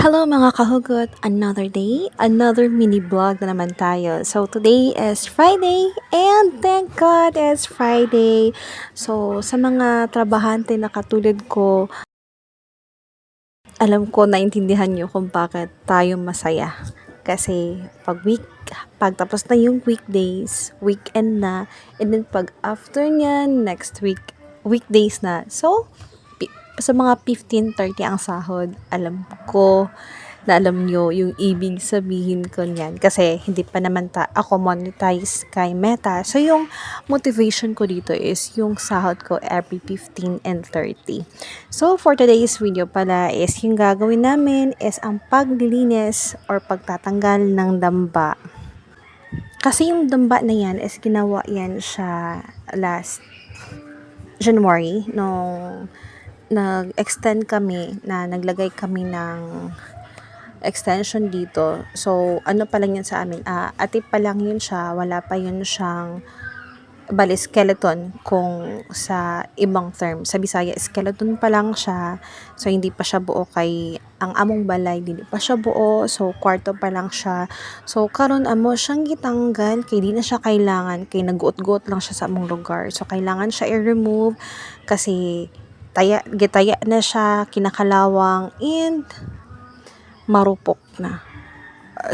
Hello mga kahugot! Another day, another mini vlog na naman tayo. So today is Friday and thank God it's Friday. So sa mga trabahante na katulad ko, alam ko naintindihan nyo kung bakit tayo masaya. Kasi pag tapos na yung weekdays, weekend na, and then pag after nyan, next weekdays na. So, sa mga 15:30 ang sahod, alam ko na alam nyo yung ibig sabihin ko niyan. Kasi hindi pa naman ako monetize kay Meta. So, yung motivation ko dito is yung sahod ko every 15 and 30. So, for today's video pala is yung gagawin namin is ang paglilinis or pagtatanggal ng damba. Kasi yung damba na yan is ginawa yan siya last January nung nag-extend kami na naglagay kami ng extension dito. So, ano pa lang yun sa amin? Atip pa lang yun siya. Wala pa yun siyang skeleton kung sa ibang term. Sa Bisaya, skeleton pa lang siya. So, hindi pa siya buo kay ang among balay. Hindi pa siya buo. So, kwarto pa lang siya. So, karon amo siyang gitanggal kay di na siya kailangan. Kay naguot-guot lang siya sa among lugar. So, kailangan siya i-remove kasi gitaya na siya, kinakalawang, and marupok na.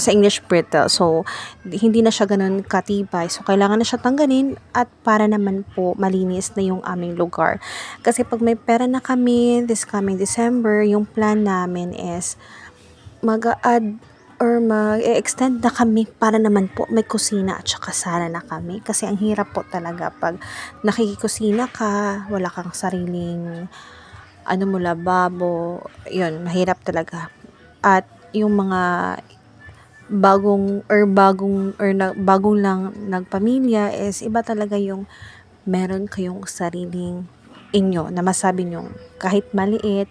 Sa English, brittle. So, hindi na siya ganun katibay. So, kailangan na siya tanggalin at para naman po malinis na yung aming lugar. Kasi pag may pera na kami this coming December, yung plan namin is mag-add or mag-extend na kami para naman po may kusina at saka sala na kami. Kasi ang hirap po talaga pag nakikikusina ka, wala kang sariling lababo, yun, mahirap talaga. At yung mga bagong lang nagpamilya is iba talaga yung meron kayong sariling inyo na masabi nyo kahit maliit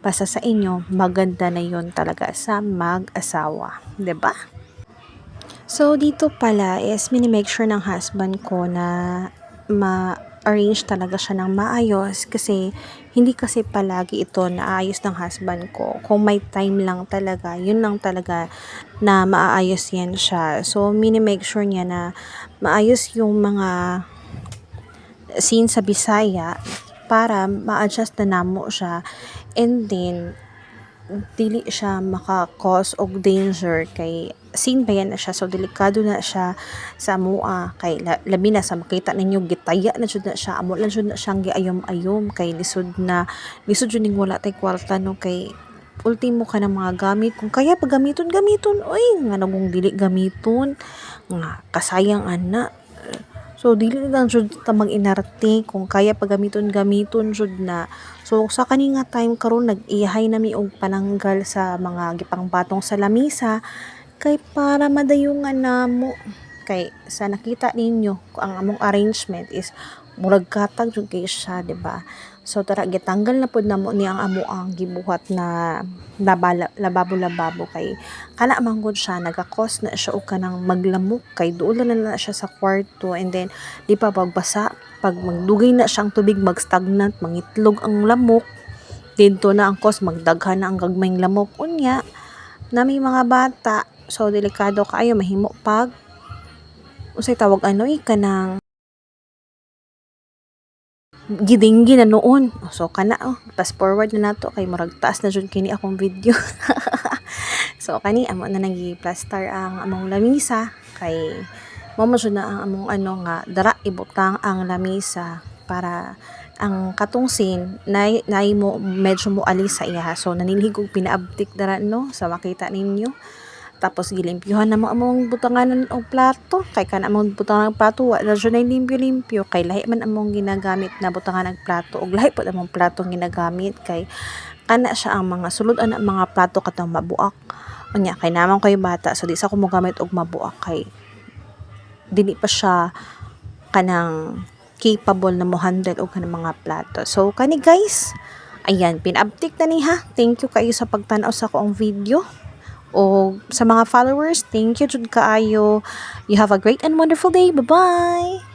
basta sa inyo maganda na yun talaga sa mag-asawa, 'di ba? So dito pala is minimake sure ng husband ko na ma-arrange talaga siya ng maayos kasi hindi kasi palagi ito naayos ng husband ko. Kung may time lang talaga, yun lang talaga na maaayos yan siya. So, minimake sure niya na maayos yung mga scene sa Bisaya para ma-adjust na namo siya. And then, dili siya maka-cause og danger kay scene ba yan na siya, so delikado na siya sa amua kay labi na sa makita ninyo gitaya na jud na siya, amo lang jud na siyang giayom-ayom kay lisod jud ning wala tay kwarta no, kay ultimo ka ng mga gamit kung kaya gamiton oy nga nagong dili gamiton nga kasayang ana. So, dili lang jud ta mag-inarte kung kaya gamiton jud na. So, sa kani nga time karon nag-ihay nami og pananggal sa mga gipangbatong sa lamisa kay para madayungan namo. Kay sa nakita ninyo ang among arrangement is murag katag jud kay siya, di ba? So, tara gitanggal na pod namo ni ang amo ang gibuhat na lababo kay kana man gud siya nagakos na siya og kanang maglamok kay duol na siya sa kwarto, and then di pa pagbasa pag magdugay na siyang tubig mag-stagnant mangitlog ang lamok dito na ang cause magdaghan na ang gagmayng lamok unya na may mga bata, so delikado kaayo mahimo pag usay tawag kanang gidinggi na noon. So kana fast forward na nato kay murag taas na jud kini akong video. So kani amo na nagi-plaster ang among lamisa kay mo jud na ang among nga dara ibutang ang lamisa para ang katungsin nay mo medyo mo alis sa iya. So nanilhig og pinaabtik dara no sa makita ninyo. Tapos gilimpyuhan na mo among butanganan og plato kay kana among butangan ng plato wala jud nay limpyo kay lahi man among ginagamit na butangan ng plato og lahi pod among platong ginagamit kay kana siya ang mga sulod ana mga plato katong mabuak unya kay naman koy bata, so di sa ko mo gamit og mabuak kay dili pa siya kanang capable na mo handle og kanang mga plato. So kani guys, ayan pin-update na ni ha. Thank you kayo sa pagtan-aw sa akong video. O sa mga followers, thank you jud kaayo. You have a great and wonderful day. Bye-bye!